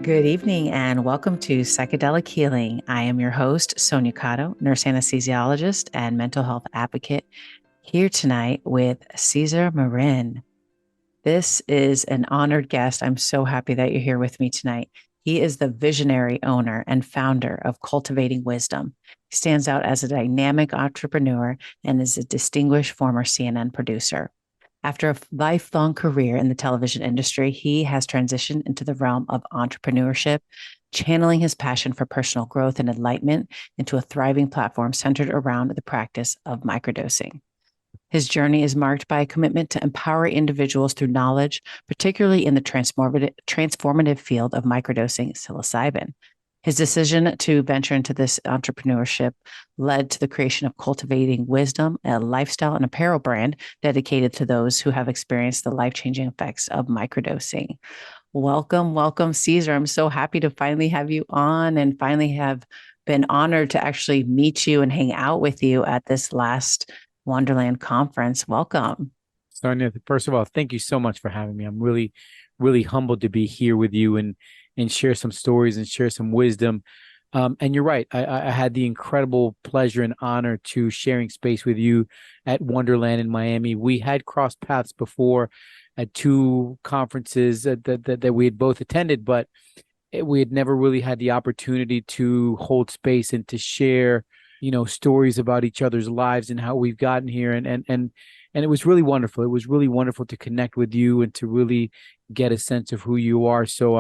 Good evening and welcome to Psychedelic Healing. I am your host, Sonia Cotto, nurse anesthesiologist and mental health advocate, here tonight with Cesar Marin. This is an honored guest. I'm so happy that you're here with me tonight. He is the visionary owner and founder of Cultivating Wisdom. He stands out as a dynamic entrepreneur and is a distinguished former CNN producer. After a lifelong career in the television industry, he has transitioned into the realm of entrepreneurship, channeling his passion for personal growth and enlightenment into a thriving platform centered around the practice of microdosing. His journey is marked by a commitment to empower individuals through knowledge, particularly in the transformative field of microdosing psilocybin. His decision to venture into this entrepreneurship led to the creation of Cultivating Wisdom, a lifestyle and apparel brand dedicated to those who have experienced the life-changing effects of microdosing. Welcome, welcome, Cesar. I'm so happy to finally have you on and finally have been honored to actually meet you and hang out with you at this last Wonderland conference. Welcome. Sonia, first of all, thank you so much for having me. I'm really, really humbled to be here with you and share some stories and share some wisdom. And you're right. I had the incredible pleasure and honor to sharing space with you at Wonderland in Miami. We had crossed paths before at two conferences that we had both attended, but we had never really had the opportunity to hold space and to share, stories about each other's lives and how we've gotten here. And it was really wonderful. It was really wonderful to connect with you and to really get a sense of who you are. So,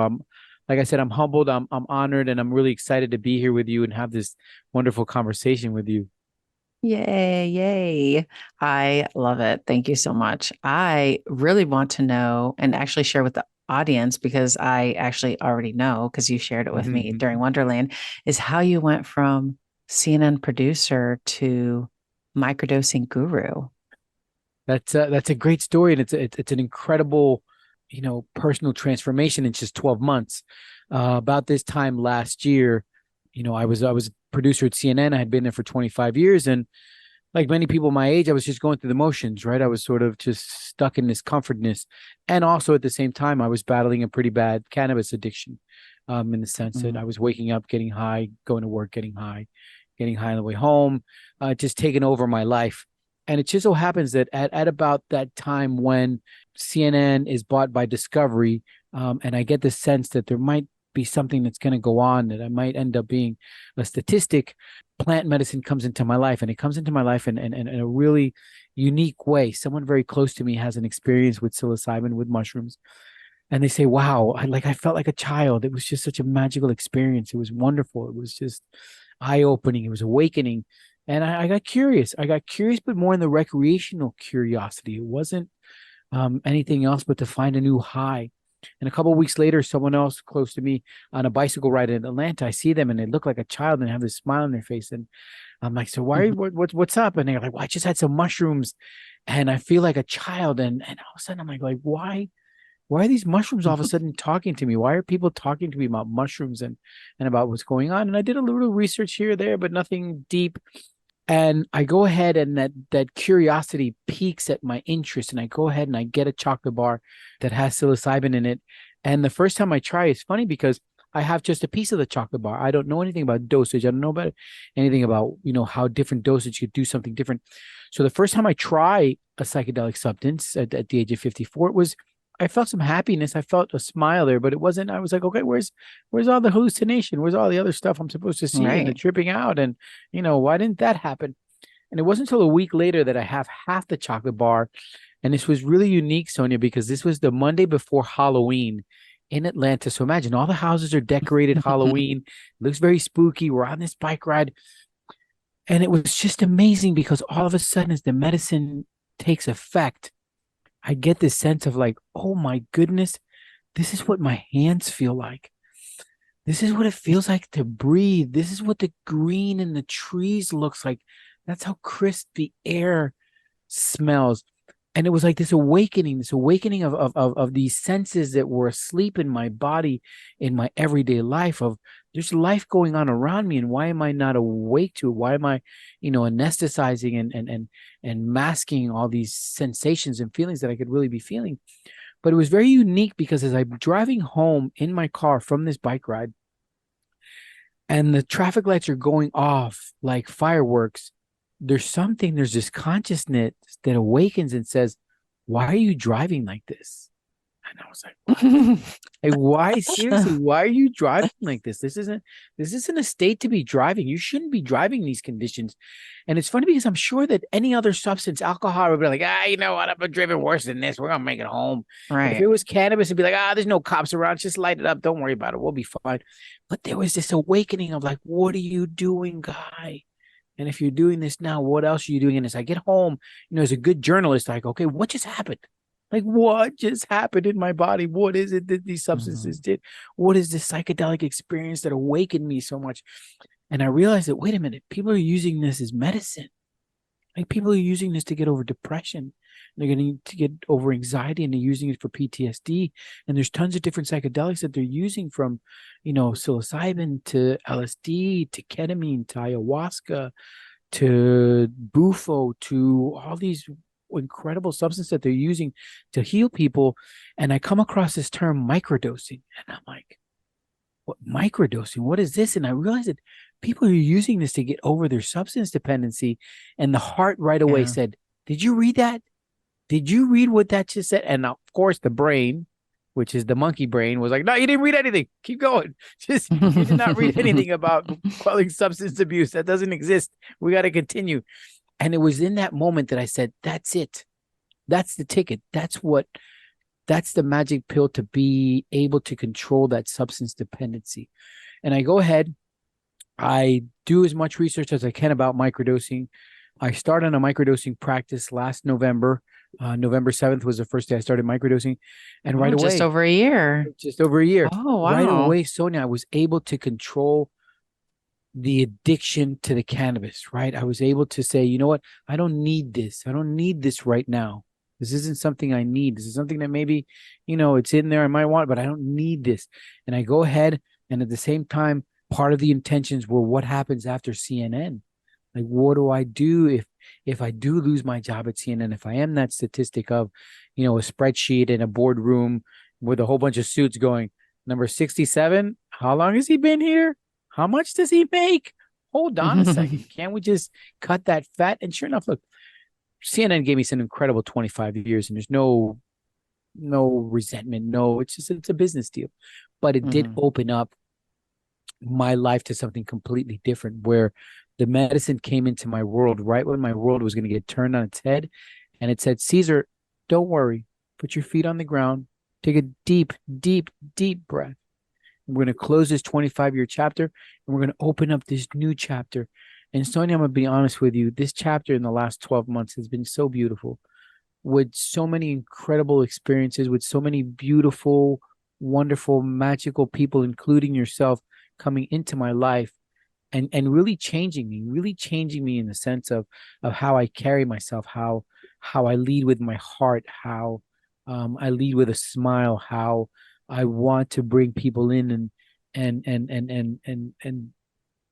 like I said, I'm humbled, I'm honored, and I'm really excited to be here with you and have this wonderful conversation with you. Yay, yay. I love it. Thank you so much. I really want to know and actually share with the audience because I actually already know because you shared it with me during Wonderland, is how you went from CNN producer to microdosing guru. That's a great story, and it's an incredible, personal transformation in just 12 months. About this time last year, I was a producer at CNN. I had been there for 25 years, and like many people my age, I was just going through the motions, right? I was sort of just stuck in this comfortness, and also at the same time, I was battling a pretty bad cannabis addiction, in the sense that I was waking up, getting high, going to work, getting high on the way home, just taking over my life. And it just so happens that at about that time when CNN is bought by Discovery, and I get the sense that there might be something that's going to go on, that I might end up being a statistic, plant medicine comes into my life. And it comes into my life in a really unique way. Someone very close to me has an experience with psilocybin, with mushrooms. And they say, wow, I felt like a child. It was just such a magical experience. It was wonderful. It was just eye-opening. It was awakening. And I got curious. I got curious, but more in the recreational curiosity. It wasn't anything else but to find a new high. And a couple of weeks later, someone else close to me on a bicycle ride in Atlanta, I see them and they look like a child and have this smile on their face. And I'm like, so why are you, what's up? And they're like, well, I just had some mushrooms and I feel like a child. And all of a sudden I'm like, why are these mushrooms all of a sudden talking to me? Why are people talking to me about mushrooms and about what's going on? And I did a little research here or there, but nothing deep. And I go ahead and that curiosity piques at my interest. And I go ahead and I get a chocolate bar that has psilocybin in it. And the first time I try, it's funny because I have just a piece of the chocolate bar. I don't know anything about dosage. I don't know about anything about, how different dosage could do something different. So the first time I try a psychedelic substance at the age of 54, I felt some happiness. I felt a smile there, but it wasn't, I was like, okay, where's all the hallucination? Where's all the other stuff I'm supposed to see and the Right. tripping out? And, why didn't that happen? And it wasn't until a week later that I have half the chocolate bar. And this was really unique, Sonia, because this was the Monday before Halloween in Atlanta. So imagine all the houses are decorated Halloween. It looks very spooky. We're on this bike ride. And it was just amazing because all of a sudden, as the medicine takes effect, I get this sense of like, oh my goodness, this is what my hands feel like. This is what it feels like to breathe. This is what the green in the trees looks like. That's how crisp the air smells. And it was like this awakening of these senses that were asleep in my body, in my everyday life, of there's life going on around me, and why am I not awake to it? Why am I, anesthetizing and masking all these sensations and feelings that I could really be feeling? But it was very unique because as I'm driving home in my car from this bike ride, and the traffic lights are going off like fireworks, there's this consciousness that awakens and says, "Why are you driving like this?" And I was like, "What? Like, why? Seriously, why are you driving like this? This isn't a state to be driving. You shouldn't be driving these conditions." And it's funny because I'm sure that any other substance, alcohol, would be like, you know what? I've driven worse than this. We're gonna make it home. If Right. it was cannabis, it'd be like, there's no cops around. Just light it up. Don't worry about it. We'll be fine. But there was this awakening of like, what are you doing, guy? And if you're doing this now, what else are you doing in this? I get home, as a good journalist, like, okay, what just happened? Like, what just happened in my body? What is it that these substances did? What is this psychedelic experience that awakened me so much? And I realized that, wait a minute, people are using this as medicine. Like, people are using this to get over depression. They're going to get over anxiety, and they're using it for PTSD. And there's tons of different psychedelics that they're using, from, psilocybin to LSD to ketamine to ayahuasca to bufo to all these incredible substances that they're using to heal people. And I come across this term microdosing, and I'm like, what microdosing? What is this? And I realized that people are using this to get over their substance dependency. And the heart right away Yeah. said, "Did you read that? Did you read what that just said?" And of course, the brain, which is the monkey brain, was like, "No, you didn't read anything. Keep going. Just, you did not read anything about quelling substance abuse. That doesn't exist. We got to continue." And it was in that moment that I said, "That's it. That's the ticket. That's the magic pill to be able to control that substance dependency." And I go ahead, I do as much research as I can about microdosing. I started a microdosing practice last November. November 7th was the first day I started microdosing. And right Oh, just away, over a year. just over a year, Oh, right wow. away, Sonia, I was able to control the addiction to the cannabis, right? I was able to say, you know what? I don't need this. I don't need this right now. This isn't something I need. This is something that maybe, it's in there. I might want, but I don't need this. And I go ahead, and at the same time, part of the intentions were what happens after CNN. Like, what do I do if I do lose my job at CNN? If I am that statistic of, a spreadsheet in a boardroom with a whole bunch of suits going, number 67, how long has he been here? How much does he make? Hold on a second. Can't we just cut that fat? And sure enough, look, CNN gave me some incredible 25 years, and there's no resentment. No, it's a business deal. But it did Mhm. open up my life to something completely different, where the medicine came into my world right when my world was going to get turned on its head. And it said, "Caesar, don't worry. Put your feet on the ground. Take a deep, deep, deep breath. We're going to close this 25-year chapter, and we're going to open up this new chapter." And Sonia, I'm going to be honest with you, this chapter in the last 12 months has been so beautiful, with so many incredible experiences, with so many beautiful, wonderful, magical people, including yourself, coming into my life and really changing me in the sense of how I carry myself, how I lead with my heart, how I lead with a smile, how I want to bring people in and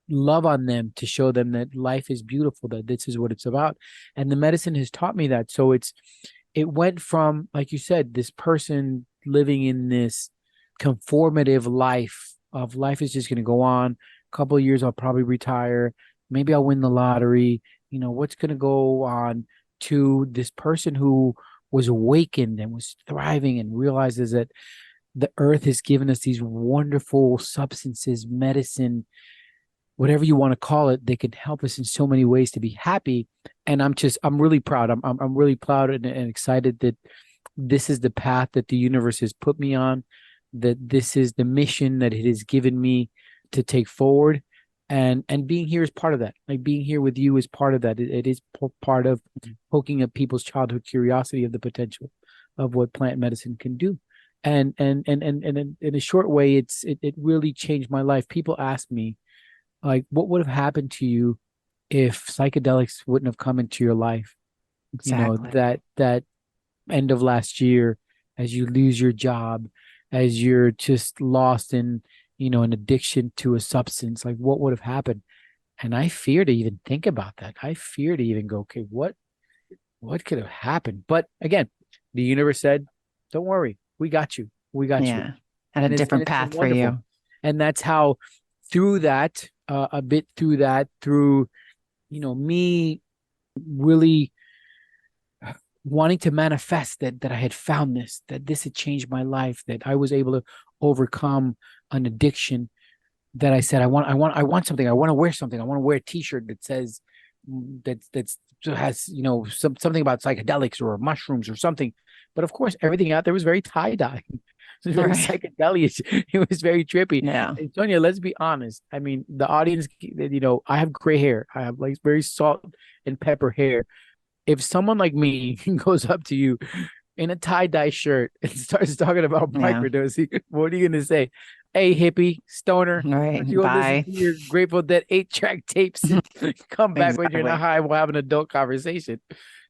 love on them, to show them that life is beautiful, that this is what it's about. And the medicine has taught me that. So it went from, like you said, this person living in this conformative life of life is just going to go on. A couple of years, I'll probably retire. Maybe I'll win the lottery. What's going to go on, to this person who was awakened and was thriving and realizes that the earth has given us these wonderful substances, medicine, whatever you want to call it, they can help us in so many ways to be happy. And I'm really proud. I'm really proud and excited that this is the path that the universe has put me on, that this is the mission that it has given me to take forward. And being here is part of that. Like, being here with you is part of that. It is part of poking at people's childhood curiosity of the potential of what plant medicine can do. And in a short way, it really changed my life. People ask me, like, what would have happened to you if psychedelics wouldn't have come into your life? Exactly. That end of last year, as you lose your job, as you're just lost in, an addiction to a substance, like what would have happened? And I fear to even think about that. I fear to even go, okay, what could have happened? But again, the universe said, don't worry, we got you. We got you. Yeah. And a And different it's been path for wonderful. you. And that's how through that, a bit through that, through, me really wanting to manifest that I had found this, that this had changed my life, that I was able to overcome an addiction, that I said, I want something. I want to wear something. I want to wear a t-shirt that says that's has, something about psychedelics or mushrooms or something. But of course, everything out there was very tie-dye. It was very Right. psychedelic. It was very trippy. Yeah. And Sonia, let's be honest. I mean, the audience, I have gray hair. I have like very salt and pepper hair. If someone like me goes up to you in a tie-dye shirt and starts talking about Yeah. microdosing, what are you gonna say? Hey, hippie, stoner, Right. why don't you go listen Bye. to your Grateful Dead 8-track tapes and come back when you're not Exactly. high, we'll have an adult conversation.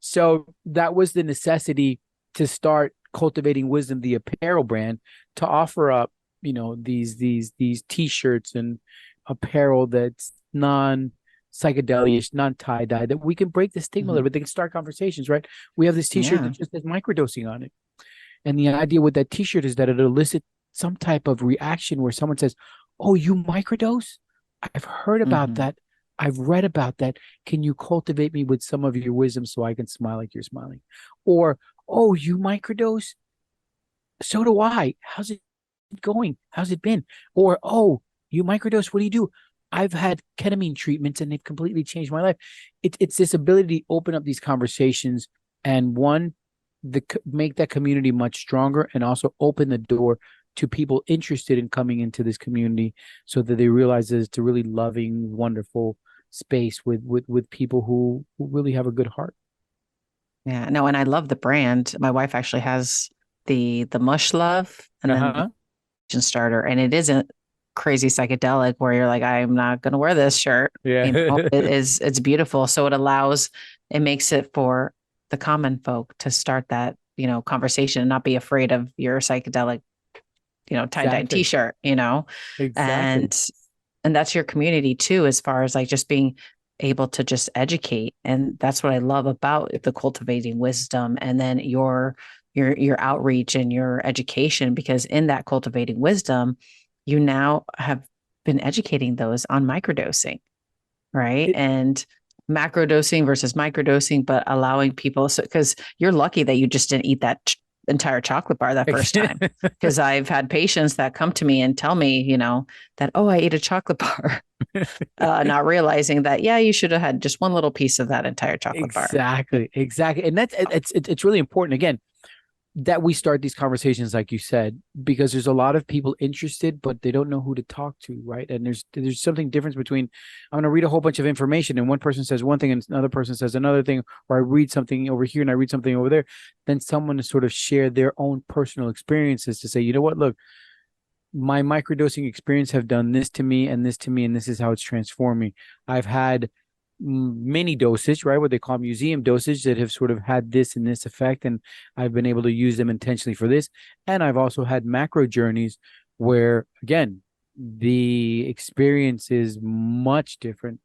So that was the necessity to start Cultivating Wisdom, the apparel brand, to offer up, these t-shirts and apparel that's non psychedelic, non tie dye, that we can break the stigma a Hmm. little bit. They can start conversations, right? We have this t-shirt Yeah. that just says microdosing on it. And the idea with that t-shirt is that it elicits some type of reaction where someone says, oh, you microdose? I've heard about Hmm. that. I've read about that. Can you cultivate me with some of your wisdom so I can smile like you're smiling? Or, oh, you microdose? So do I. How's it going? How's it been? Or, oh, you microdose? What do you do? I've had ketamine treatments and they've completely changed my life. It's this ability to open up these conversations and make that community much stronger, and also open the door to people interested in coming into this community, so that they realize that it's a really loving, wonderful space with people who really have a good heart. Yeah. No, and I love the brand. My wife actually has the mush love and then the Uh-huh. vision starter. And it isn't crazy psychedelic where you're like, I'm not gonna wear this shirt. You know, Yeah. it's beautiful. So it makes it for the common folk to start that, conversation and not be afraid of your psychedelic, tie-dye Exactly. t-shirt, Exactly. and that's your community too, as far as like just being able to just educate. And that's what I love about the cultivating wisdom, and then your outreach and your education, because in that cultivating wisdom, you now have been educating those on microdosing, right? It, And macrodosing versus microdosing, but allowing people, so because you're lucky that you just didn't eat that entire chocolate bar that first time. Because I've had patients that come to me and tell me, that, oh, I ate a chocolate bar, not realizing that, yeah, you should have had just one little piece of that entire chocolate bar. exactly. Exactly. And it's really important. Again, that we start these conversations, like you said, because there's a lot of people interested, but they don't know who to talk to, right? And there's something difference between I'm going to read a whole bunch of information and one person says one thing and another person says another thing, or I read something over here and I read something over there. Then someone to sort of share their own personal experiences to say, you know what, look, my microdosing experience have done this to me and this to me, and this is how it's transformed me. I've had mini dosage, right? What they call museum dosage, that have sort of had this and this effect, and I've been able to use them intentionally for this. And I've also had macro journeys where, again, the experience is much different,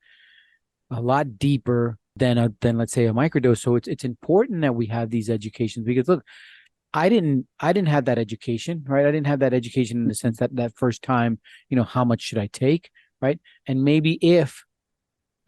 a lot deeper than let's say a microdose. So it's important that we have these educations, because look, I didn't have that education, right? I didn't have that education in the sense that that first time, how much should I take, right? And maybe if,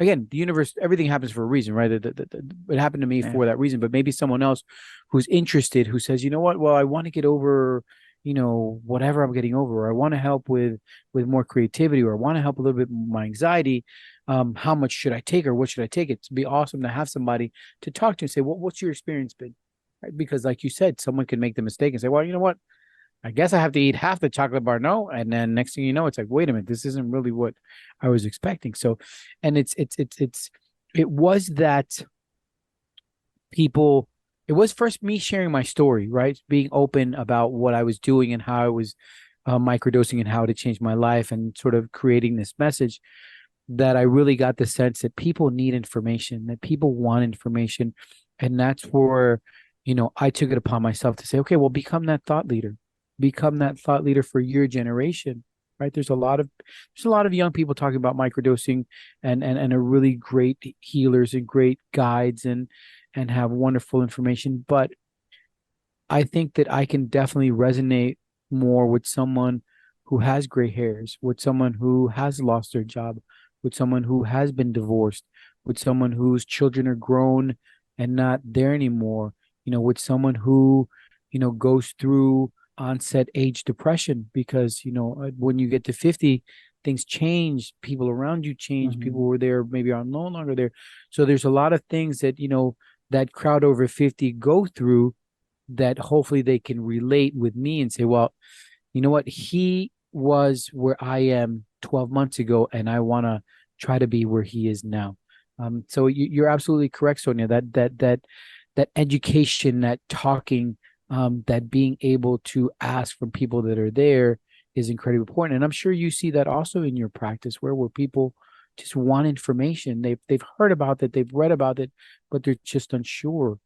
again, the universe, everything happens for a reason, right? It happened to me Yeah. for that reason, but maybe someone else who's interested, who says, you know what, well, I want to get over, whatever I'm getting over, or I want to help with more creativity, or I want to help a little bit with my anxiety. How much should I take, or what should I take? It'd be awesome to have somebody to talk to and say, well, what's your experience been? Right? Because like you said, someone can make the mistake and say, well, you know what? I guess I have to eat half the chocolate bar. No. And then next thing you know, it's like, wait a minute, this isn't really what I was expecting. So, and it was that people, it was first me sharing my story, right? Being open about what I was doing and how I was microdosing and how it changed my life, and sort of creating this message, that I really got the sense that people need information, that people want information. And that's where, I took it upon myself to say, okay, well, become that thought leader for your generation. right? There's a lot of young people talking about microdosing and are really great healers and great guides and have wonderful information. But I think that I can definitely resonate more with someone who has gray hairs, with someone who has lost their job, with someone who has been divorced, with someone whose children are grown and not there anymore, with someone who, goes through onset age depression because, when you get to 50, things change, people around you change, people Mhm. who were there maybe are no longer there. So there's a lot of things that, that crowd over 50 go through that hopefully they can relate with me and say, well, you know what? He was where I am 12 months ago, and I want to try to be where he is now. So you're absolutely correct, Sonia. That education, that talking, that being able to ask from people that are there is incredibly important. And I'm sure you see that also in your practice, where people just want information. They've heard about it, they've read about it, but they're just unsure.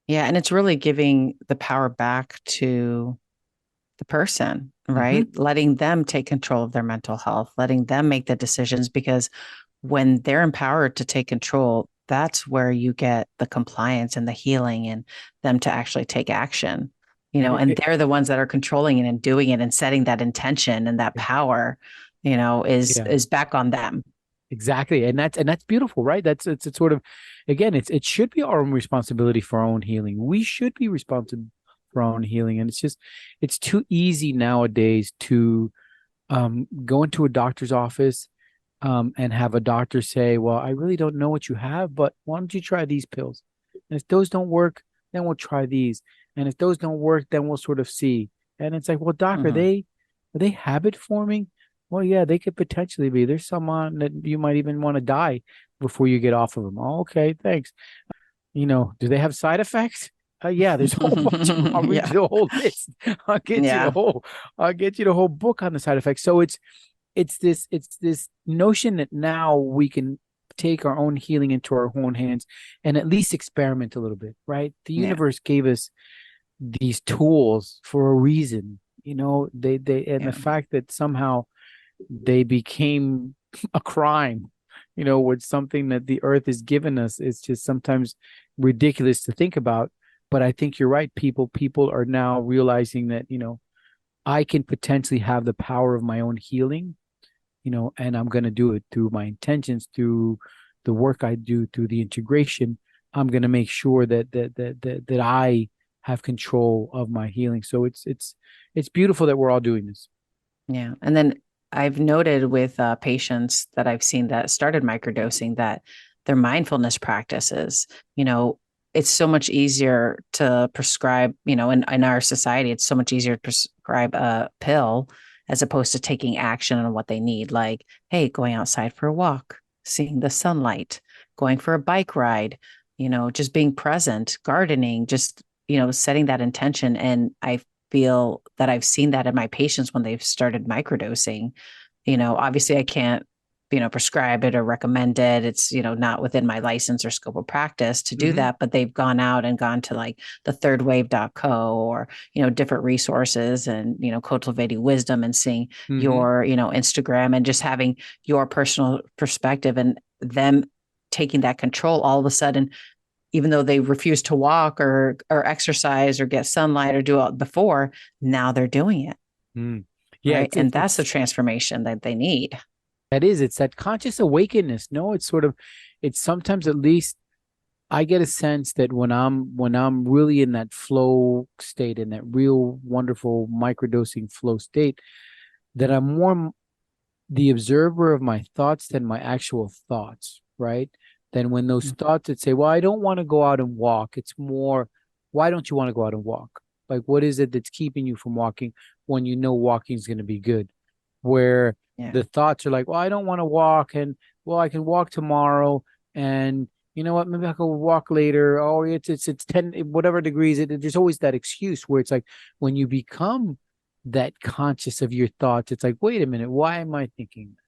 Yeah, and it's really giving the power back to the person, Hmm. right? Letting them take control of their mental health, letting them make the decisions, because when they're empowered to take control, that's where you get the compliance and the healing and them to actually take action, and they're the ones that are controlling it and doing it and setting that intention, and that power, is Yeah. is back on them. Exactly. And that's beautiful, right? It's sort of, again, it should be our own responsibility for our own healing. We should be responsible for our own healing. And it's too easy nowadays to go into a doctor's office and have a doctor say, well, I really don't know what you have, but why don't you try these pills? And if those don't work, then we'll try these. And if those don't work, then we'll sort of see. And it's like, well, doc, are Mhm. they habit forming? Well, yeah, they could potentially be. There's some on that you might even want to die before you get off of them. Oh, okay, thanks. Do they have side effects? Yeah, there's a whole bunch of them. I'll read Yeah. you the whole list. I'll get you the Yeah. whole, I'll get you the whole book on the side effects. So it's this notion that now we can take our own healing into our own hands and at least experiment a little bit, right? The Yeah. universe gave us these tools for a reason, they and the Yeah. fact that somehow they became a crime, with something that the earth has given us is just sometimes ridiculous to think about. But I think you're right. People are now realizing that, I can potentially have the power of my own healing, and I'm going to do it through my intentions, through the work I do, through the integration. I'm going to make sure that I have control of my healing. So it's beautiful that we're all doing this. Yeah. And then I've noted with patients that I've seen that started microdosing that their mindfulness practices, you know, it's so much easier to prescribe, in our society, it's so much easier to prescribe a pill as opposed to taking action on what they need. Like, hey, going outside for a walk, seeing the sunlight, going for a bike ride, just being present, gardening, just, setting that intention. And I feel that I've seen that in my patients when they've started microdosing. Obviously I can't, prescribe it or recommend it. It's, not within my license or scope of practice to do Mm-hmm. that, but they've gone out and gone to like the thirdwave.co or, different resources and, cultivating wisdom and seeing Mm-hmm. your, Instagram and just having your personal perspective and them taking that control all of a sudden, even though they refuse to walk or exercise or get sunlight or do it before, now they're doing it. Mm. Yeah, Right. it's And it's that's the it's transformation that they need. it's that conscious awakeness. No, it's sort of, it's sometimes, at least I get a sense that when I'm really in that flow state, in that real wonderful microdosing flow state, that I'm more the observer of my thoughts than my actual thoughts, right? Then when those thoughts that say, well, I don't want to go out and walk, it's more, why don't you want to go out and walk? Like, what is it that's keeping you from walking when you know walking is going to be good? Where Yeah. the thoughts are like, well, I don't want to walk, and well, I can walk tomorrow, and you know what, maybe I will walk later. Oh, it's 10 whatever degrees. There's always that excuse where it's like when you become that conscious of your thoughts, it's like, wait a minute, why am I thinking that?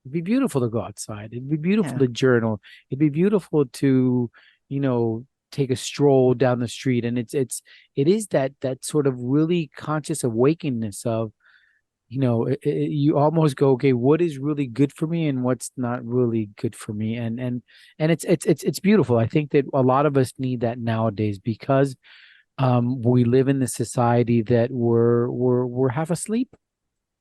It'd be beautiful to go outside. It'd be beautiful Yeah. to journal. It'd be beautiful to, you know, take a stroll down the street. And it is that sort of really conscious awakeness of, you almost go, okay, what is really good for me and what's not really good for me? And it's beautiful. I think that a lot of us need that nowadays because we live in the society that we're half asleep,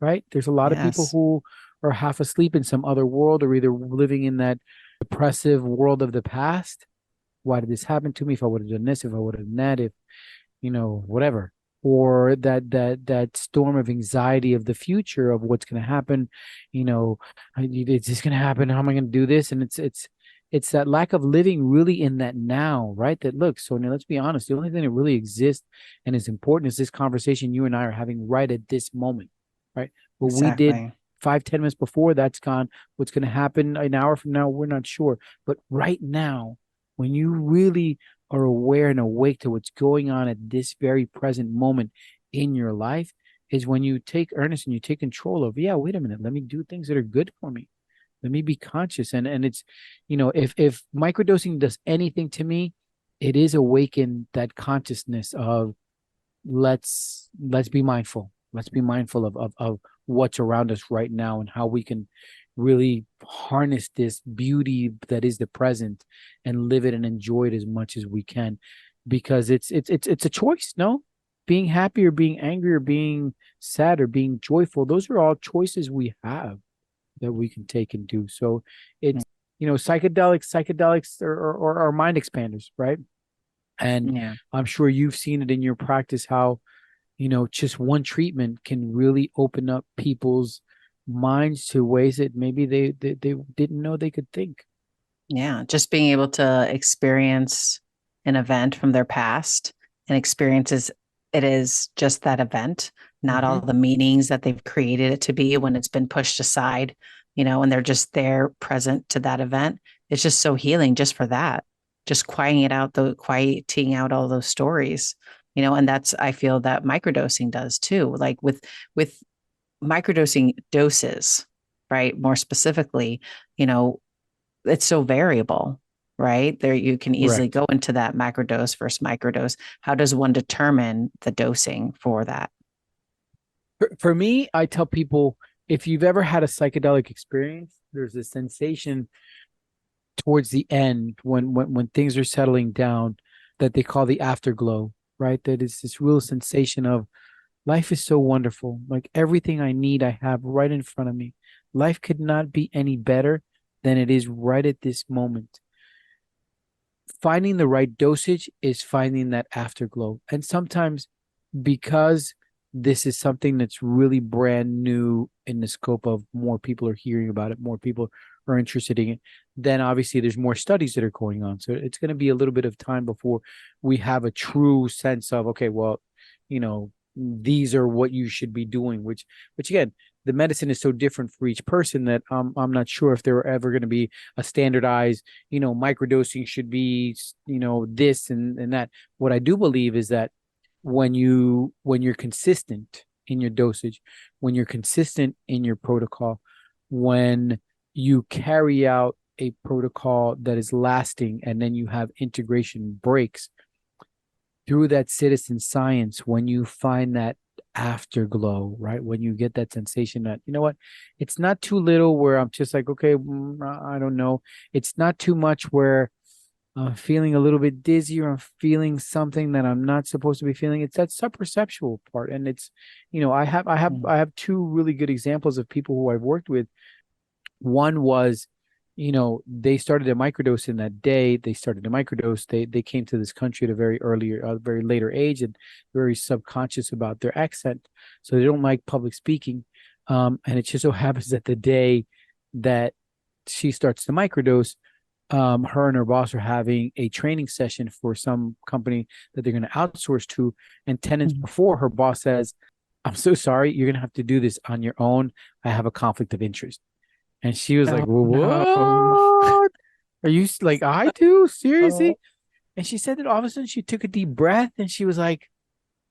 right? There's a lot of people Yes, who are half asleep in some other world or either living in that depressive world of the past. Why did this happen to me? If I would have done this, if I would have done that, if whatever, or that storm of anxiety of the future of what's going to happen. It's just going to happen. How am I going to do this? And it's that lack of living really in that now, right? That look, Sonia, let's be honest. The only thing that really exists and is important is this conversation you and I are having right at this moment, right? What we did exactly. 5, 10 minutes before, that's gone. What's going to happen an hour from now, we're not sure. But right now, when you really are aware and awake to what's going on at this very present moment in your life, is when you take earnest and you take control of, yeah, wait a minute, let me do things that are good for me. Let me be conscious. And it's, if microdosing does anything to me, it is awaken that consciousness of let's be mindful. Let's be mindful of what's around us right now and how we can really harness this beauty that is the present and live it and enjoy it as much as we can, because it's a choice. No, being happy or being angry or being sad or being joyful, those are all choices we have that we can take and do. So Mm, it's, psychedelics are mind expanders, right? And yeah, I'm sure you've seen it in your practice how, just one treatment can really open up people's minds to ways that maybe they didn't know they could think. yeah. Just being able to experience an event from their past and experiences it is just that event, not Hmm. all the meanings that they've created it to be when it's been pushed aside, and they're just there present to that event. It's just so healing just for that. Just quieting out all those stories, and that's I feel that microdosing does too. Like with microdosing doses, right? More specifically, you know, it's so variable, right? There you can easily Correct. go into that macrodose versus microdose. How does one determine the dosing for that? For me, I tell people, if you've ever had a psychedelic experience, there's a sensation towards the end when things are settling down that they call the afterglow, right? That is this real sensation of life is so wonderful. Like everything I need, I have right in front of me. Life could not be any better than it is right at this moment. Finding the right dosage is finding that afterglow. And sometimes, because this is something that's really brand new in the scope of more people are hearing about it, more people are interested in it, then obviously there's more studies that are going on. So it's going to be a little bit of time before we have a true sense of, okay, well, these are what you should be doing, which again, the medicine is so different for each person that I'm not sure if there are ever going to be a standardized, microdosing should be, this and that. What I do believe is that when you're consistent in your dosage, when you're consistent in your protocol, when you carry out a protocol that is lasting and then you have integration breaks through that citizen science, when you find that afterglow, right? When you get that sensation that, you know what, it's not too little where I'm just like, okay, I don't know. It's not too much where I'm feeling a little bit dizzy or I'm feeling something that I'm not supposed to be feeling. It's that subperceptual part. And it's, Mm, I have two really good examples of people who I've worked with. One was, they started a microdose in that day. They started a microdose. They came to this country at a very later age, and very subconscious about their accent, so they don't like public speaking. And it just so happens that the day that she starts the microdose, her and her boss are having a training session for some company that they're going to outsource to. And 10 minutes mm. before, her boss says, "I'm so sorry, you're going to have to do this on your own. I have a conflict of interest." And she was Oh like, well, no. what? Are you like, I do? Oh, Seriously? And she said that all of a sudden she took a deep breath and she was like,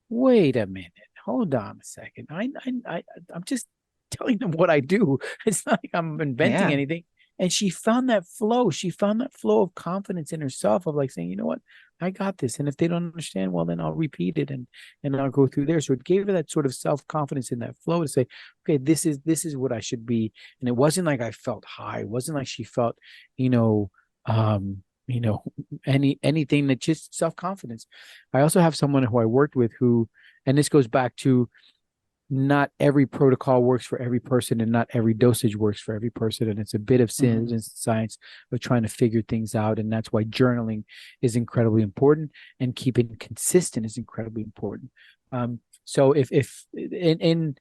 wait a minute. Hold on a second. I'm just telling them what I do. It's not like I'm inventing yeah. anything. And she found that flow. She found that flow of confidence in herself of like saying, you know what? I got this. And if they don't understand, well, then I'll repeat it and I'll go through there. So it gave her that sort of self-confidence in that flow to say, okay, this is what I should be. And it wasn't like I felt high. It wasn't like she felt, you know, you know, anything, that just self-confidence. I also have someone who I worked with who, and this goes back to, not every protocol works for every person and not every dosage works for every person. And it's a bit of Mm-hmm. science of trying to figure things out. And that's why journaling is incredibly important, and keeping consistent is incredibly important. So if in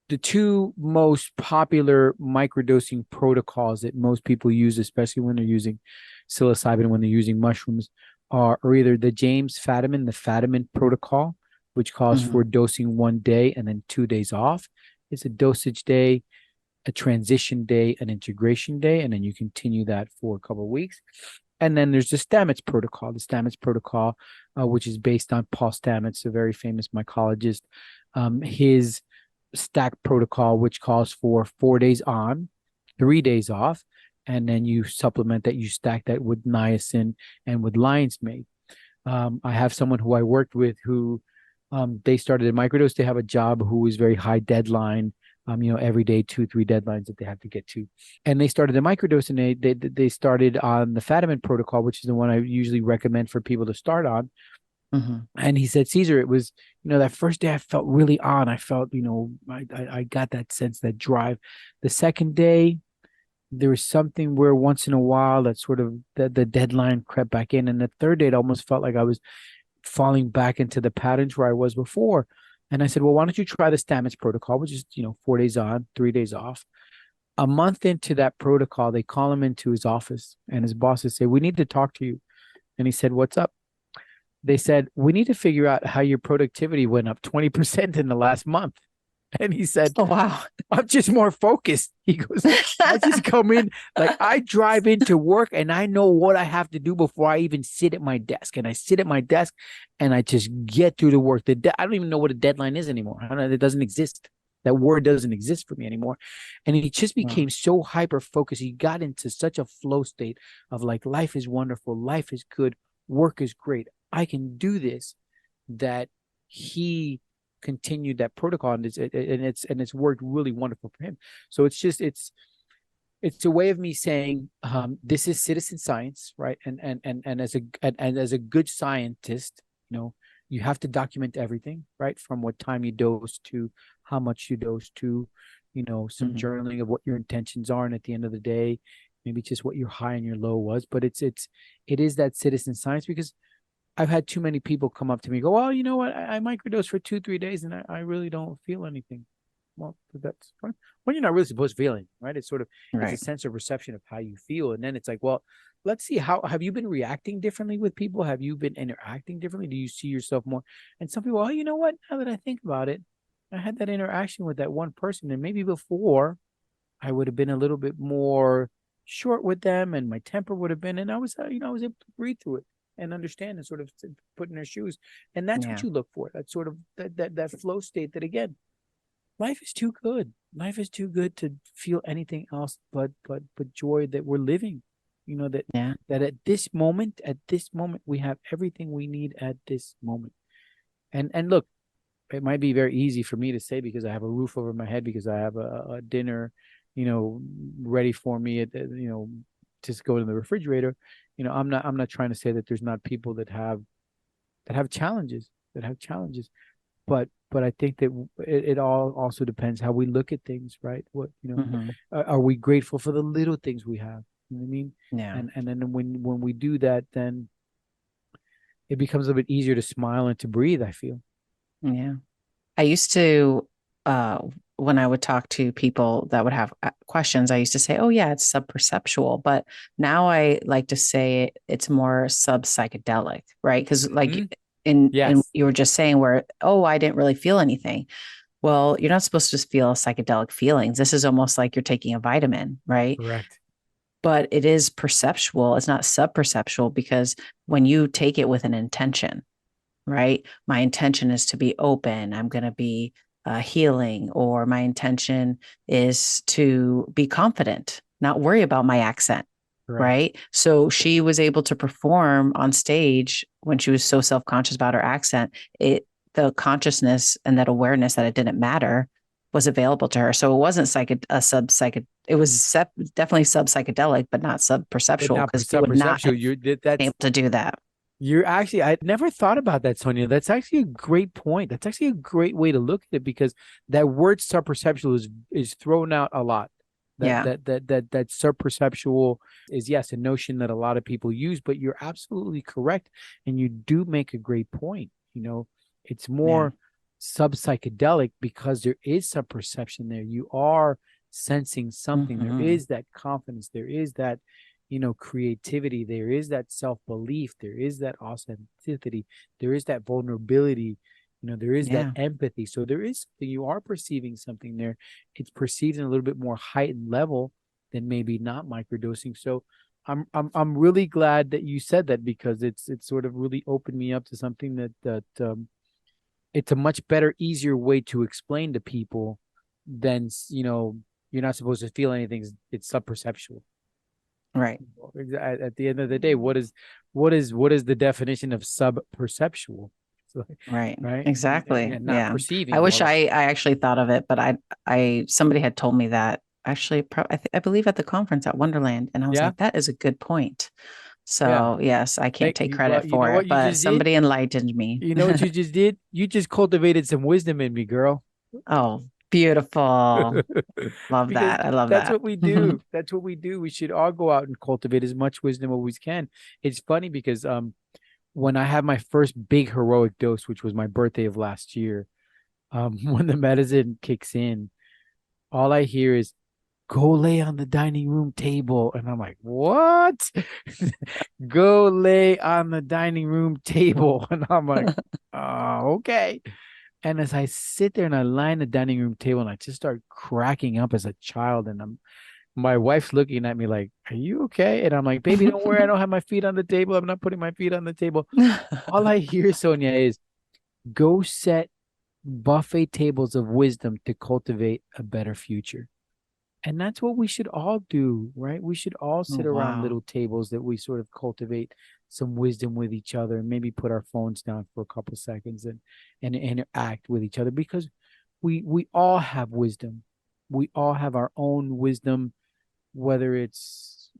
the two most popular microdosing protocols that most people use, especially when they're using psilocybin, when they're using mushrooms, are either the James Fadiman, the Fadiman protocol, which calls Mm-hmm. for dosing 1 day and then 2 days off. It's a dosage day, a transition day, an integration day, and then you continue that for a couple of weeks. And then there's the Stamets protocol, which is based on Paul Stamets, a very famous mycologist. His stack protocol, which calls for 4 days on, 3 days off, and then you supplement that, you stack that with niacin and with lion's mane. I have someone who I worked with who they started a microdose. They have a job who is very high deadline, every day, 2, 3 deadlines that they have to get to. And they started a microdose, and they started on the Fadiman protocol, which is the one I usually recommend for people to start on. Mm-hmm. And he said, Cesar, it was, that first day I felt really on. I felt, I got that sense, that drive. The second day, there was something where once in a while that sort of the deadline crept back in. And the third day, it almost felt like I was falling back into the patterns where I was before. And I said, well, why don't you try the Stamets protocol, which is, 4 days on, 3 days off. A month into that protocol, they call him into his office, and his bosses say, we need to talk to you. And he said, what's up? They said, we need to figure out how your productivity went up 20% in the last month. And he said, Oh, wow. I'm just more focused. He goes, I just come in, like I drive into work and I know what I have to do before I even sit at my desk. And I sit at my desk and I just get through the work. I don't even know what a deadline is anymore. I don't know. It doesn't exist. That word doesn't exist for me anymore. And he just Wow. became so hyper focused. He got into such a flow state of like, life is wonderful. Life is good. Work is great. I can do this, that he continued that protocol, and it's worked really wonderful for him. So it's a way of me saying, this is citizen science, right? And as a good scientist, you have to document everything, right? From what time you dose to how much you dose to, some Mm-hmm. journaling of what your intentions are, and at the end of the day, maybe just what your high and your low was. But it is that citizen science, because I've had too many people come up to me and go, well, you know what? I microdose for 2, 3 days and I really don't feel anything. Well, that's fine. When you're not really supposed to feel anything, right? It's a Right. sense of perception of how you feel. And then it's like, well, let's see, how have you been reacting differently with people? Have you been interacting differently? Do you see yourself more? And some people, oh, you know what? Now that I think about it, I had that interaction with that one person. And maybe before I would have been a little bit more short with them, and my temper would have been, and I was able to breathe through it and understand and sort of put in their shoes. And that's what Yeah. you look for. That sort of that flow state, that again, life is too good. Life is too good to feel anything else but joy that we're living. That Yeah. at this moment we have everything we need at this moment. And look, it might be very easy for me to say because I have a roof over my head, because I have a dinner, you know, ready for me at just go in the refrigerator. I'm not trying to say that there's not people that have challenges, but I think that it all also depends how we look at things, right? Mm-hmm. Are we grateful for the little things we have? You know what I mean? Yeah. And then when we do that, then it becomes a bit easier to smile and to breathe, I feel. Yeah. I used to, uh, when I would talk to people that would have questions, I used to say, oh, yeah, it's sub-perceptual. But now I like to say it's more sub-psychedelic, right? Because, Hmm. like, in Yes, you were just saying where, oh, I didn't really feel anything. Well, you're not supposed to just feel psychedelic feelings. This is almost like you're taking a vitamin, right? correct. But it is perceptual. It's not sub-perceptual, because when you take it with an intention, right? My intention is to be open. I'm going to be healing, or my intention is to be confident, not worry about my accent, Correct. right? So she was able to perform on stage when she was so self-conscious about her accent. The consciousness and that awareness that it didn't matter was available to her. So it wasn't a sub psych. It was definitely sub psychedelic, but not sub But perceptual not because she would not perceptual. have been That's able to do that. you're actually, I never thought about that, Sonia. That's actually a great point. That's actually a great way to look at it because that word sub-perceptual is thrown out a lot. Yeah. That sub-perceptual is, yes, a notion that a lot of people use, but you're absolutely correct. And you do make a great point. It's Yeah. more sub-psychedelic because there is some perception there. You are sensing something. There Hmm. is that confidence. There is that creativity. There is that self-belief. There is that authenticity. There is that vulnerability. There is that Yeah. empathy. So there is something, you are perceiving something there. It's perceived in a little bit more heightened level than maybe not microdosing. So I'm really glad that you said that because it's sort of really opened me up to something that it's a much better, easier way to explain to people than you're not supposed to feel anything. It's sub-perceptual. Right. At the end of the day, what is the definition of sub-perceptual? So, Right. right? Exactly. And not Yeah. I perceiving, more wish like, I actually thought of it, but somebody had told me that actually, I believe at the conference at Wonderland. And I was yeah, like, that is a good point. yeah. So yes, I can't take Well, credit you know for what it, you but just did? somebody enlightened me. You know what you just did? You just cultivated some wisdom in me, girl. Oh, beautiful. Love Because that. I love that's that. what we do. That's what we do. We should all go out and cultivate as much wisdom as we can. It's funny because when I had my first big heroic dose, which was my birthday of last year, when the medicine kicks in, all I hear is go lay on the dining room table. And I'm like, what? Go lay on the dining room table. And I'm like, oh, okay. And as I sit there and I lie on the dining room table and I just start cracking up as a child, and my wife's looking at me like, are you okay? And I'm like, baby, don't worry. I don't have my feet on the table. I'm not putting my feet on the table. All I hear, Sonia, is go set buffet tables of wisdom to cultivate a better future. And that's what we should all do, right? We should all Oh, sit around wow. little tables that we sort of cultivate some wisdom with each other and maybe put our phones down for a couple of seconds and interact with each other because we all have wisdom. We all have our own wisdom, whether it's,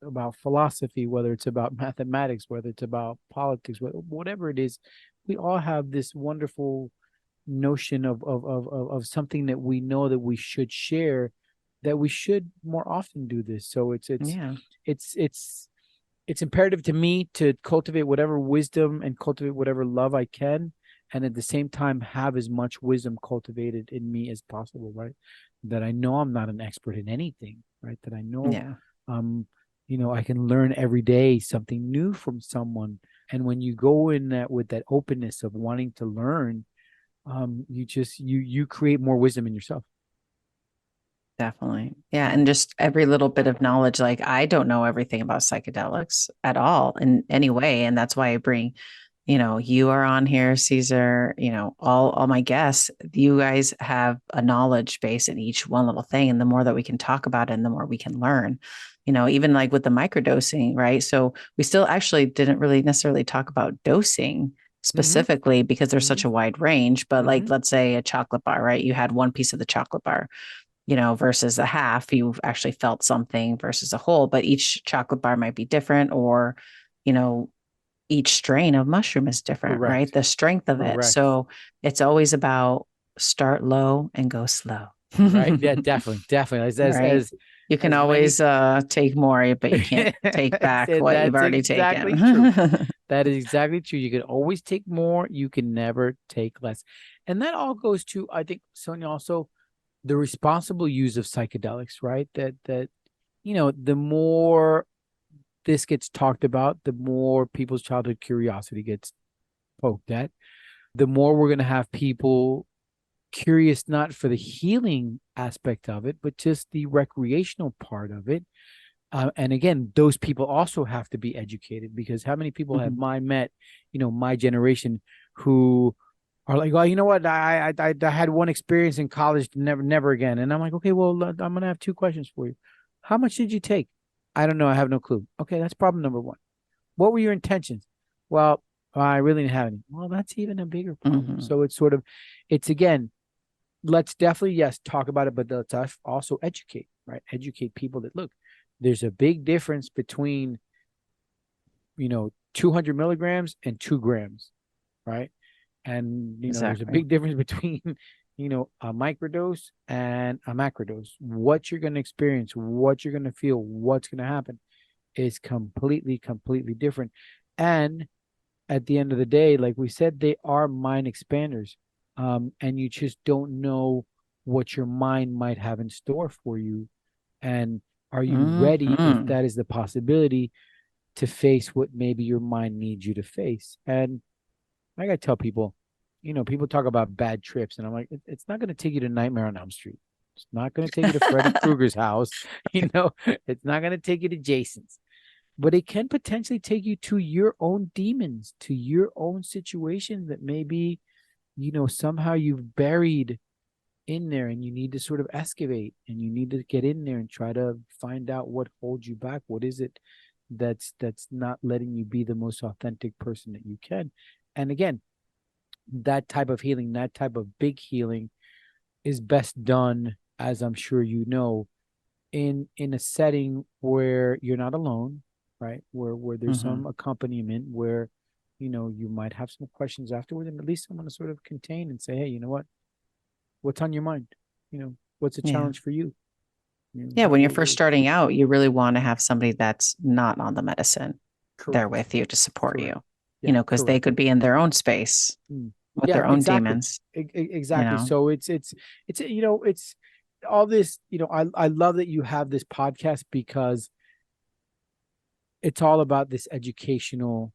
about philosophy, whether it's about mathematics, whether it's about politics, whatever it is, we all have this wonderful notion of something that we know that we should share, that we should more often do this. So Yeah. it's it's it's imperative to me to cultivate whatever wisdom and cultivate whatever love I can, and at the same time have as much wisdom cultivated in me as possible, right? That I know I'm not an expert in anything, right? That I know Yeah. um I can learn every day something new from someone. And when you go in that with that openness of wanting to learn, you create more wisdom in yourself. Definitely. Yeah. Yeah. And just every little bit of knowledge. Like I don't know everything about psychedelics at all in any way. And that's why I bring, you are on here, Caesar, all my guests, you guys have a knowledge base in each one little thing. And the more that we can talk about it and the more we can learn, even like with the microdosing, right? So we still actually didn't really necessarily talk about dosing Mm-hmm. specifically because there's Mm-hmm. such a wide range. But like, Mm-hmm. let's say a chocolate bar, right? You had one piece of the chocolate bar, versus a half, you've actually felt something versus a whole, but each chocolate bar might be different, or, you know, each strain of mushroom is different, right? Correct. The strength of it. Correct. So it's always about start low and go slow. Right. Yeah, definitely. Definitely. Right. You can As many always take more, but you can't take I back said what you've that's already exactly true. taken. That is exactly true. You can always take more, you can never take less. And that all goes to, I think, Sonia, also the responsible use of psychedelics, right? The more this gets talked about, the more people's childhood curiosity gets poked at, the more we're going to have people curious, not for the healing aspect of it, but just the recreational part of it. And again, those people also have to be educated, because how many people have Mhm. I met, my generation, who are like, well, you know what, I had one experience in college, never again. And I'm like, okay, well, I'm gonna have two questions for you. How much did you take? I don't know. I have no clue. Okay, that's problem number one. What were your intentions? Well, I really didn't have any. Well, that's even a bigger problem. Hmm. So it's sort of, it's again, let's definitely, yes, talk about it, but let's also educate, right? Educate people that look, there's a big difference between, 200 milligrams and 2 grams, right? And, there's a Exactly. big difference between, a microdose and a macrodose. What you're going to experience, what you're going to feel, what's going to happen is completely, completely different. And at the end of the day, like we said, they are mind expanders. And you just don't know what your mind might have in store for you. And are you ready, if Hmm. that is the possibility, to face what maybe your mind needs you to face? And I gotta tell people, people talk about bad trips, and I'm like, it's not gonna take you to Nightmare on Elm Street. It's not gonna take you to Freddy Krueger's house. It's not gonna take you to Jason's, but it can potentially take you to your own demons, to your own situations that maybe, somehow you've buried in there, and you need to sort of excavate, and you need to get in there and try to find out what holds you back. What is it that's not letting you be the most authentic person that you can? And again, that type of healing, that type of big healing is best done, as I'm sure you know, in a setting where you're not alone, right? Where there's Hmm. some accompaniment, where you might have some questions afterward, and at least someone to sort of contain and say, hey, you know what's on your mind? What's a Yeah. challenge for you? Yeah. When you're first What starting out, you really want to have somebody that's not on the medicine there correct, with you to support correct, you, yeah, because they correct. could be in their own space Mm. with Yeah, their own exactly. demons, you Exactly. know? So it's it's all this, I love that you have this podcast, because it's all about this educational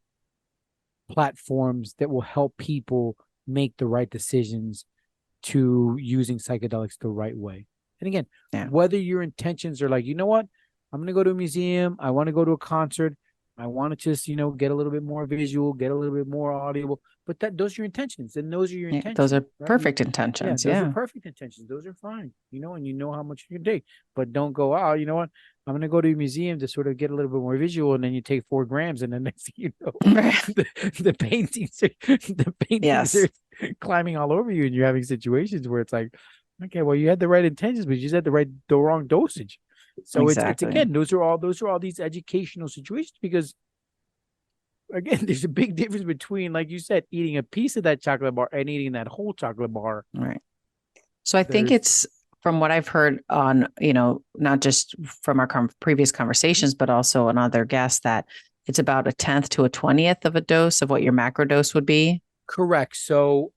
platforms that will help people make the right decisions to using psychedelics the right way. And again, Yeah. whether your intentions are like, you know what, I'm going to go to a museum, I want to go to a concert, I want to just, get a little bit more visual, get a little bit more audible, but those are your intentions, and those are your Yeah. Those intentions, are right? perfect Yeah, intentions. those are Yeah. perfect intentions. Those are fine, and you know how much you can take, but don't go, oh, you know what? I'm going to go to a museum to sort of get a little bit more visual. And then you take 4 grams, and then next thing you know, Right. the paintings Yes. are climbing all over you, and you're having situations where it's like, okay, well, you had the right intentions, but you just had the wrong dosage. So it's Exactly. again, those are all these educational situations, because again, there's a big difference between, like you said, eating a piece of that chocolate bar and eating that whole chocolate bar. Right. So I think There's it's from what I've heard on, not just from our previous conversations, but also on other guests, that it's about a tenth to a 20th of a dose of what your macro dose would be. correct. So,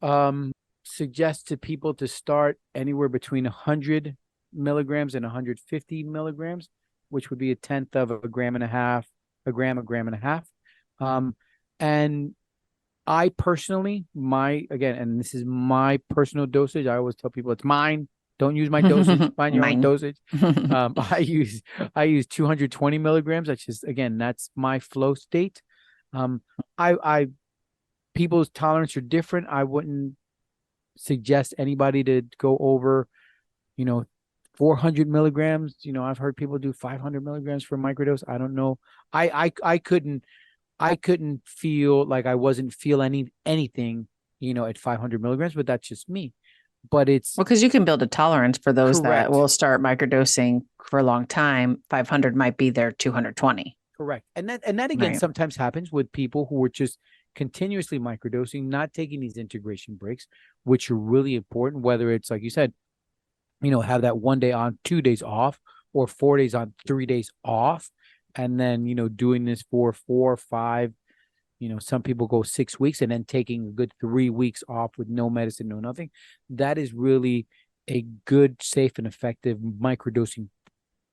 suggest to people to start anywhere between 100 milligrams and 150 milligrams, which would be a tenth of a gram and a half, a gram and a half. And I personally, and this is my personal dosage. I always tell people it's mine. Don't use my dosage. Find your own Mine. dosage. I use 220 milligrams. That's my flow state. I people's tolerance are different. I wouldn't suggest anybody to go over, you know, 400 milligrams. I've heard people do 500 milligrams for microdose. I don't know. I couldn't feel like I wasn't feel anything, at 500 milligrams, but that's just me. But it's Well, because you can build a tolerance for those that correct, will start microdosing for a long time. 500 might be their 220. correct, and that again Right. sometimes happens with people who are just continuously microdosing, not taking these integration breaks, which are really important. Whether it's like you said, have that 1 day on, 2 days off, or 4 days on, 3 days off, and then doing this for 4 or 5. Some people go 6 weeks and then taking a good 3 weeks off with no medicine, no nothing. That is really a good, safe, and effective microdosing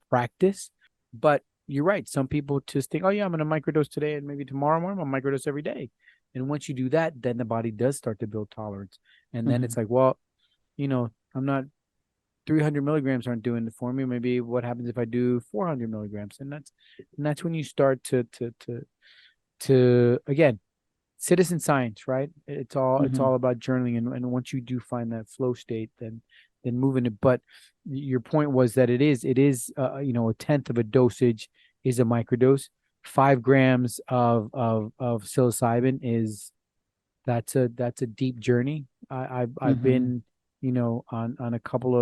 practice. But you're right. Some people just think, oh, yeah, I'm going to microdose today, and maybe tomorrow morning, I'm going to microdose every day. And once you do that, then the body does start to build tolerance. And then Mm-hmm. it's like, well, I'm not 300 milligrams aren't doing it for me. Maybe what happens if I do 400 milligrams? And that's when you start to again, citizen science, right? It's all Mm-hmm. about journaling, and once you do find that flow state, then moving it. But your point was that it is a tenth of a dosage is a microdose. 5 grams of psilocybin is that's a deep journey. I've Mm-hmm. been, on a couple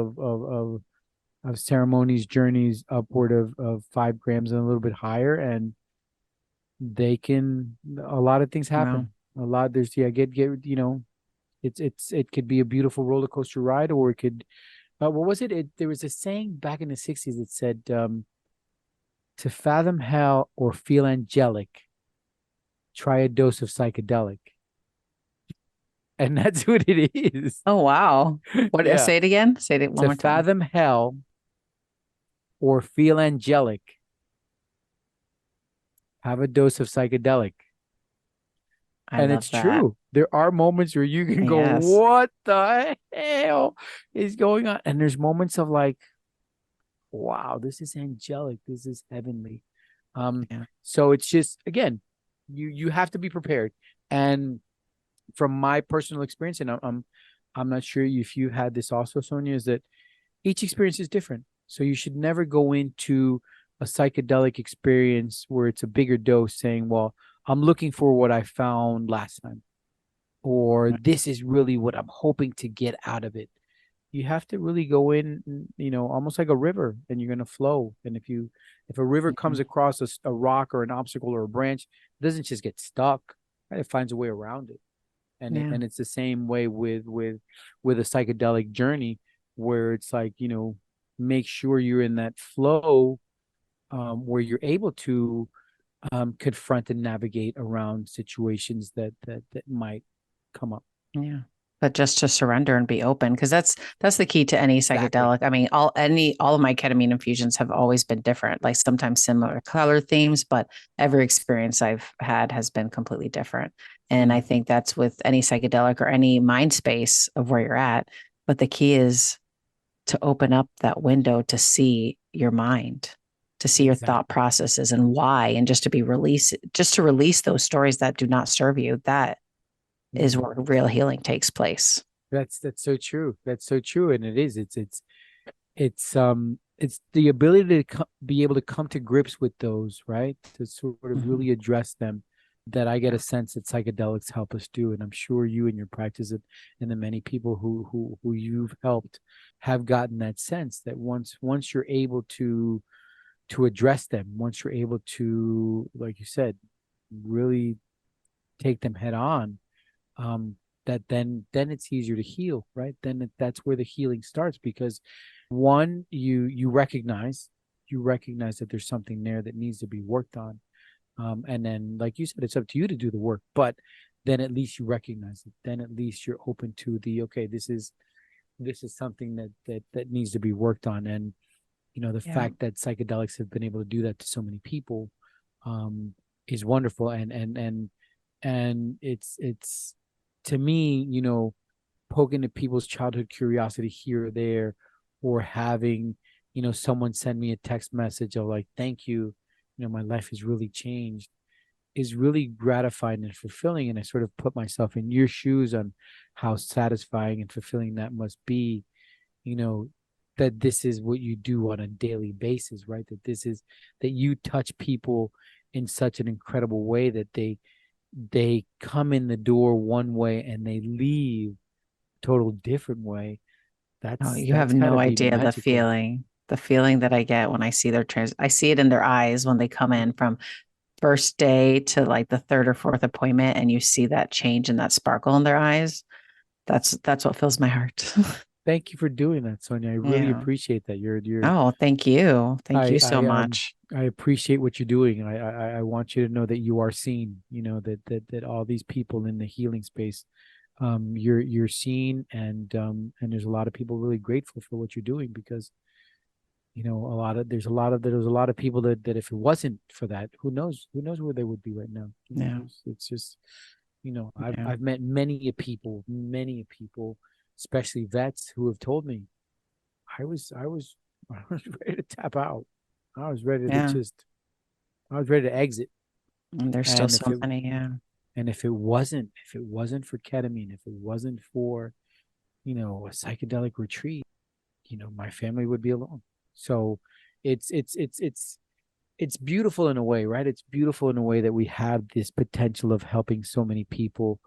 of ceremonies, journeys upward of 5 grams and a little bit higher, and a lot of things Wow. happen. A lot there's yeah, get it could be a beautiful roller coaster ride, or it could what was it? There was a saying back in the 60s that said, to fathom hell or feel angelic, try a dose of psychedelic. And that's what it is. Oh, wow. What, Yeah. say it again. Say it one To more time. fathom hell or feel angelic, have a dose of psychedelic. I And love it's that. true. There are moments where you can go, Yes. what the hell is going on? And there's moments of like, wow, this is angelic. This is heavenly. Yeah. So it's just, again, you have to be prepared. And from my personal experience, and I'm not sure if you had this also, Sonia, is that each experience is different. So you should never go into a psychedelic experience where it's a bigger dose saying, well, I'm looking for what I found last time, or this is really what I'm hoping to get out of it. You have to really go in, almost like a river, and you're going to flow. And if a river comes Mhm. across a rock or an obstacle or a branch, it doesn't just get stuck, right? It finds a way around it. And Yeah. it's the same way with a psychedelic journey, where it's like, make sure you're in that flow, where you're able to confront and navigate around situations that might come up. Yeah. But just to surrender and be open, because that's the key to any Exactly. psychedelic. I mean, all of my ketamine infusions have always been different, like sometimes similar color themes, but every experience I've had has been completely different. And I Mm, think that's with any psychedelic or any mind space of where you're at. But the key is to open up that window to see your mind, to see your thought exactly. processes and why, and just to release those stories that do not serve you. That is Mm. where real healing takes place. That's so true. That's so true, and it is. It's the ability to be able to come to grips with those, right? To sort of Mhm. really address them, that I get a sense that psychedelics help us do. And I'm sure you in your practice, and the many people who you've helped have gotten that sense that once you're able to address them, once you're able to, like you said, really take them head on, um, that then it's easier to heal, right? That's where the healing starts, because one, you recognize that there's something there that needs to be worked on, and then, like you said, it's up to you to do the work. But then at least you recognize it. Then at least you're open to the, okay, this is something that needs to be worked on. And the Yeah. fact that psychedelics have been able to do that to so many people, um, is wonderful. And it's to me, poking at people's childhood curiosity here or there, or having, someone send me a text message of like, thank you, my life has really changed, is really gratifying and fulfilling. And I sort of put myself in your shoes on how satisfying and fulfilling that must be, you know, that this is what you do on a daily basis, right? That you touch people in such an incredible way that they come in the door one way and they leave total different way. Oh, That's you have that's got no to be idea magical. the feeling that I get when I see I see it in their eyes when they come in from first day to like the third or fourth appointment and you see that change and that sparkle in their eyes. That's what fills my heart. Thank you for doing that, Sonia. I really Yeah. appreciate that. You're Oh, thank you. Thank you so I much. I appreciate what you're doing, and I want you to know that you are seen. That all these people in the healing space, you're seen, and there's a lot of people really grateful for what you're doing, because there's a lot of people that if it wasn't for that, who knows where they would be right now. Who Yeah. knows? It's just, Yeah. I've met many people, especially vets, who have told me I was I was I was ready to tap out. I was ready to Yeah. just I was ready to exit. And there's still And so many. Yeah. if it wasn't for ketamine, if it wasn't for, a psychedelic retreat, my family would be alone. So it's it's beautiful in a way, right? It's beautiful in a way that we have this potential of helping so many people,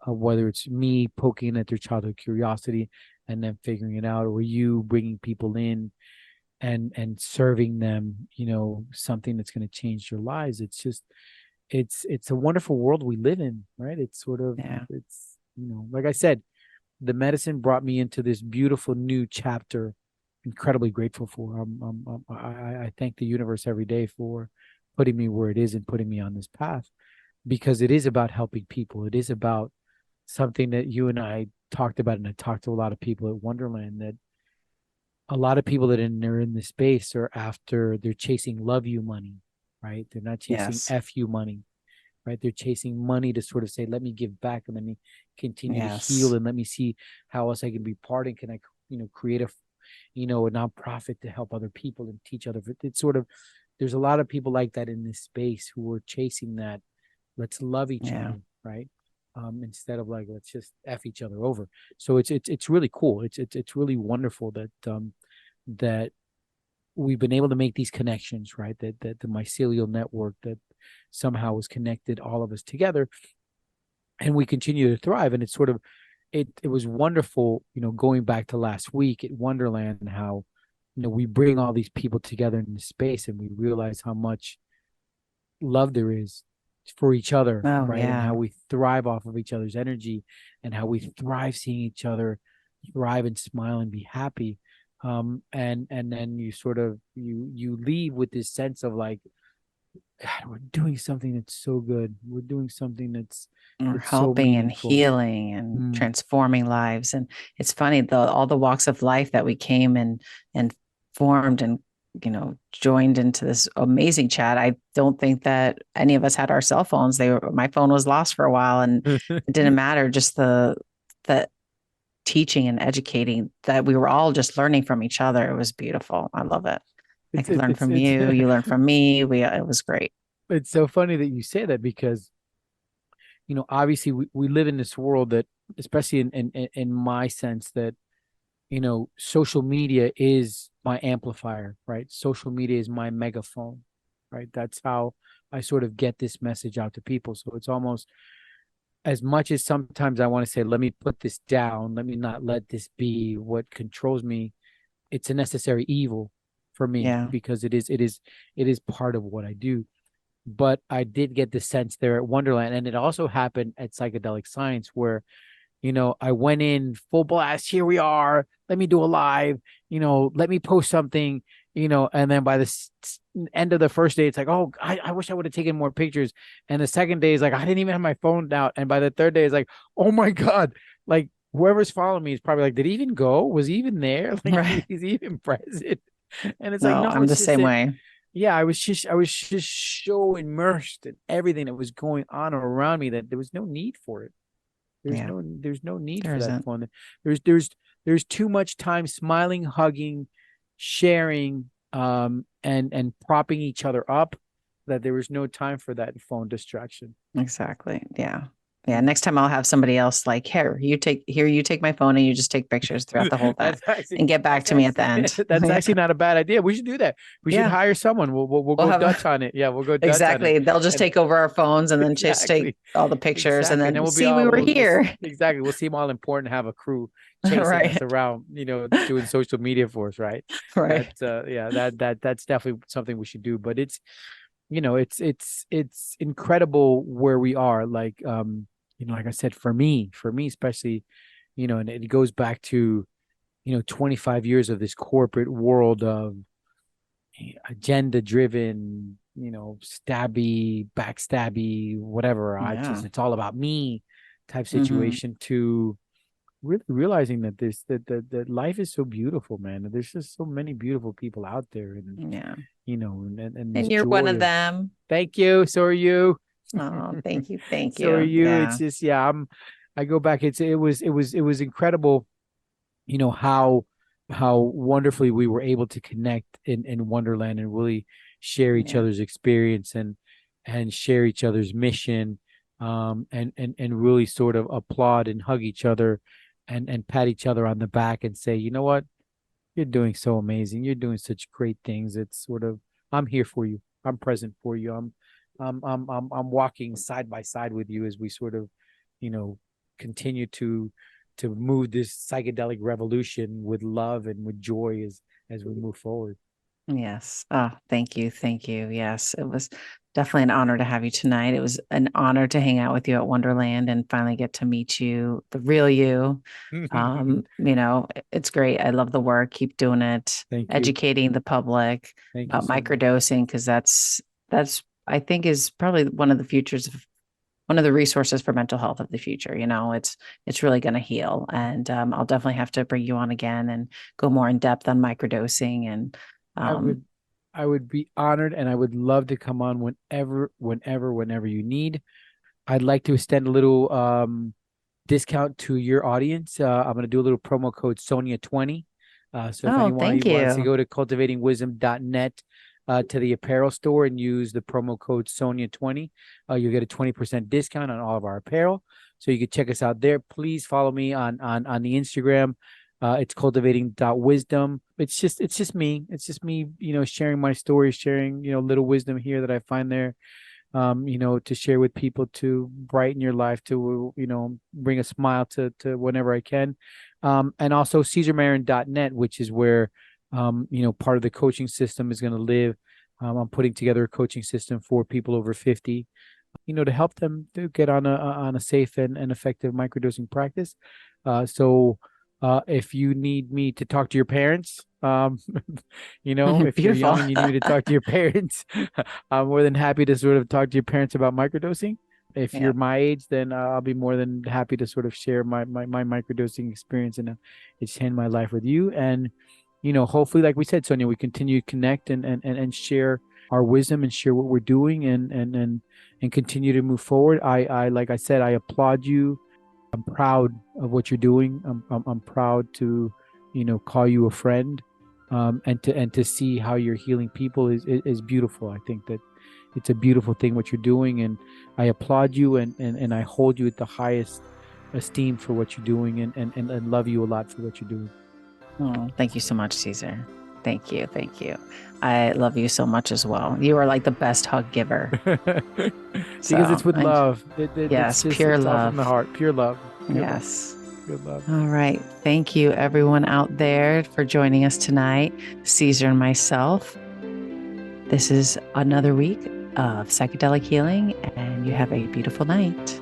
whether it's me poking at their childhood curiosity and then figuring it out, or you bringing people in and serving them, something that's going to change their lives. It's just, it's a wonderful world we live in, right? It's sort of, Yeah. it's, like I said, the medicine brought me into this beautiful new chapter. Incredibly grateful for. I thank the universe every day for putting me where it is and putting me on this path, because it is about helping people. It is about something that you and I talked about, and I talked to a lot of people at Wonderland, that a lot of people that are in this space are after, they're chasing love you money, right? They're not chasing Yes. F you money, right? They're chasing money to sort of say, let me give back and let me continue to heal Yes. and let me see how else I can be part, and can I, create a nonprofit to help other people and teach other. It's sort of, there's a lot of people like that in this space who are chasing that. Let's love each Yeah. other, right? Instead of like, let's just F each other over. So it's really cool. It's really wonderful that we've been able to make these connections, right? That the mycelial network that somehow has connected all of us together, and we continue to thrive. And it's sort of, it was wonderful, going back to last week at Wonderland, and how, we bring all these people together in this space, and we realize how much love there is for each other, Oh, right? And how yeah. we thrive off of each other's energy, and how we thrive seeing each other thrive and smile and be happy. And then you sort of, you leave with this sense of like, God, we're doing something that's so good. We're doing something We're that's so helping and meaningful. healing and Mm. transforming lives. And it's funny, all the walks of life that we came and formed and joined into this amazing chat. I don't think that any of us had our cell phones. My phone was lost for a while, and it didn't matter. Just the teaching and educating that we were all just learning from each other. It was beautiful. I love it. I it's could it, learn it's from it's you. You learn from me. It was great. it's so funny that you say that, because obviously we live in this world that, especially in my sense, that social media is my amplifier, right? Social media is my megaphone, right? That's how I sort of get this message out to people. So it's almost, as much as sometimes I want to say, let me put this down, let me not let this be what controls me, it's a necessary evil for me, Yeah. because it is part of what I do. But I did get the sense there at Wonderland, and it also happened at Psychedelic Science, where I went in full blast. Here we are. Let me do a live. Let me post something. And then by the end of the first day, it's like, oh, I wish I would have taken more pictures. And the second day is like, I didn't even have my phone out. And by the third day, it's like, oh my god, like whoever's following me is probably like, did he even go? Was he even there? Like, Right. is he even present? And it's like, No, no, I'm the it's just same that. way. Yeah, I was just so immersed in everything that was going on around me that there was no need for it. Yeah. There's no need There for that isn't. fun. There's there's there's too much time smiling, hugging, sharing, and propping each other up, that there was no time for that phone distraction. Exactly. Yeah. Yeah. Mm. Next time I'll have somebody else like, you take my phone and you just take pictures throughout the whole that That's actually and get back that's to me at the actually end. that's Yeah. actually not a bad idea. We should do that. We should Yeah. hire someone. We'll We'll go have Dutch on it. Yeah, we'll go Dutch on it. exactly. They'll just And take over our phones and then just take exactly. all the pictures and Exactly. And then then we'll be see we all were we'll here. exactly. We'll seem all important, have a crew chasing us Right. around, doing social media for us, right? Right. Yeah, that's definitely something we should do. But it's incredible where we are. Like like I said, for me especially, and it goes back to 25 years of this corporate world of agenda driven, stabby, backstabby, whatever. Yeah. It's all about me type Hmm. situation, to really realizing that that life is so beautiful, man. There's just so many beautiful people out there, and Yeah. and this And you're one of joy of, them. thank you. So are you. Oh, thank you. Thank So are you. you. It's Yeah. just, yeah, I go back. It was incredible, how wonderfully we were able to connect in Wonderland, and really share each Yeah. other's experience, and share each other's mission, and really sort of applaud and hug each other, and pat each other on the back and say, you know what, you're doing so amazing, you're doing such great things. It's sort of, I'm here for you. I'm present for you. I'm walking side by side with you as we sort of, you know, continue to move this psychedelic revolution with love and with joy as we move forward. Yes. Oh, thank you. Thank you. Yes, it was definitely an honor to have you tonight. It was an honor to hang out with you at Wonderland and finally get to meet you, the real you. It's great. I love the work. Keep doing it, Thank you. educating the public Thank you about so much. microdosing, because that's I think is probably one of the futures of one of the resources for mental health of the future. It's really going to heal. And I'll definitely have to bring you on again and go more in depth on microdosing and I um, would I would be honored and I would love to come on whenever you need. I'd like to extend a little discount to your audience. I'm going to do a little promo code Sonia20. So if oh, anyone thank wants to you. go to cultivatingwisdom.net to the apparel store and use the promo code Sonia20, you'll get a 20% discount on all of our apparel. So you can check us out there. Please follow me on the Instagram. It's cultivating.wisdom. It's just me. It's just me, sharing my story, sharing, little wisdom here that I find there, to share with people to brighten your life, to, bring a smile to whenever I can. And also CesarMarin.net, which is where, part of the coaching system is going to live. I'm putting together a coaching system for people over 50, to help them to get on a safe and effective microdosing practice. So if you need me to talk to your parents, if you're Beautiful. young and you need me to talk to your parents, I'm more than happy to sort of talk to your parents about microdosing. If Yeah. you're my age, then I'll be more than happy to sort of share my microdosing experience and extend my life with you. And, hopefully, like we said, Sonia, we continue to connect and share our wisdom and share what we're doing and continue to move forward. Like I said, I applaud you. I'm proud of what you're doing. I'm proud to, call you a friend, and to see how you're healing people is beautiful. I think that it's a beautiful thing what you're doing, and I applaud you and I hold you at the highest esteem for what you're doing and love you a lot for what you're doing. Oh, thank you so much, Caesar. Thank you. Thank you. I love you so much as well. You are like the best hug giver. Because it's So, with love. It's yes, just pure it's all from the love. heart. Pure love. Pure love. Yes. Pure love. All right. Thank you, everyone out there, for joining us tonight, Caesar and myself. This is another week of psychedelic healing, and you have a beautiful night.